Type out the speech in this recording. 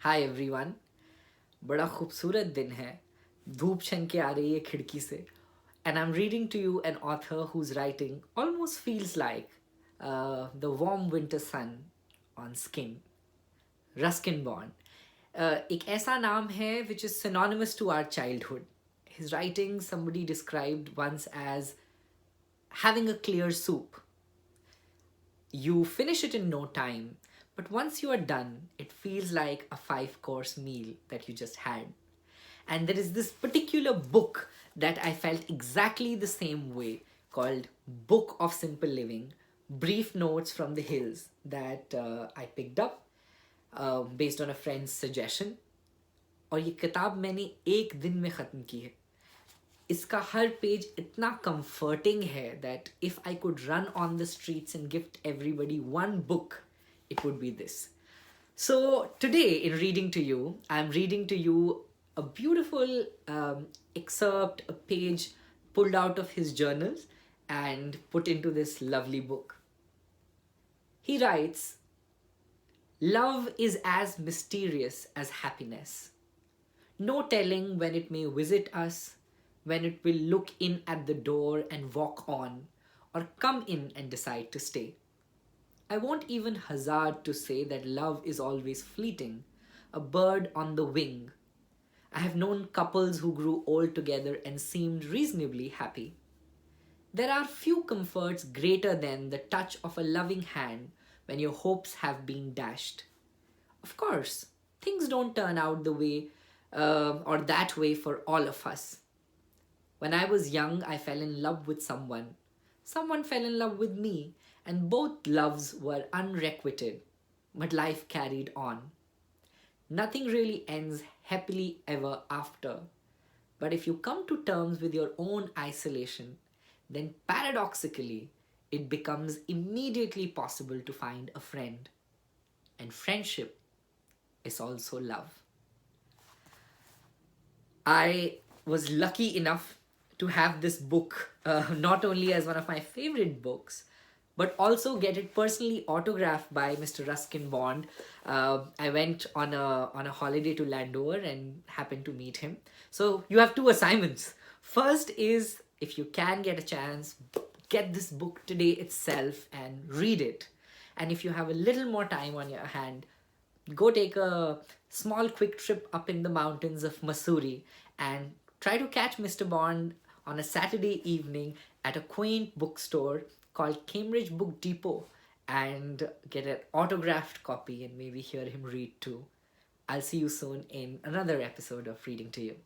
Hi everyone. बड़ा खूबसूरत दिन है। धूप छन के आ रही है खिड़की से and I'm reading to you an author whose writing almost feels like the warm winter sun on skin. Ruskin Bond. एक ऐसा नाम है which is synonymous to our childhood. His writing somebody described once as having a clear soup. You finish it in no time, but once you are done, it feels like a five-course meal that you just had. And there is this particular book that I felt exactly the same way called Book of Simple Living, Brief Notes from the Hills that I picked up based on a friend's suggestion. और ये किताब मैंने एक दिन में ख़त्म की है. इसका हर पेज इतना comforting है that if I could run on the streets and gift everybody one book, it would be this. So today in reading to you, I'm reading to you a beautiful excerpt, a page pulled out of his journals and put into this lovely book. He writes, "Love is as mysterious as happiness. No telling when it may visit us, when it will look in at the door and walk on, or come in and decide to stay. I won't even hazard to say that love is always fleeting, a bird on the wing. I have known couples who grew old together and seemed reasonably happy. There are few comforts greater than the touch of a loving hand when your hopes have been dashed. Of course, things don't turn out the way or that way for all of us. When I was young, I fell in love with someone. Someone fell in love with me, and both loves were unrequited. But life carried on. Nothing really ends happily ever after. But if you come to terms with your own isolation, then paradoxically, it becomes immediately possible to find a friend. And friendship is also love." I was lucky enough to have this book not only as one of my favorite books, but also get it personally autographed by Mr. Ruskin Bond. I went on a holiday to Landover and happened to meet him. So you have two assignments. First is, if you can get a chance, get this book today itself and read it. And if you have a little more time on your hand, go take a small quick trip up in the mountains of Missouri and try to catch Mr. Bond on a Saturday evening at a quaint bookstore called Cambridge Book Depot and get an autographed copy and maybe hear him read too. I'll see you soon in another episode of Reading to You.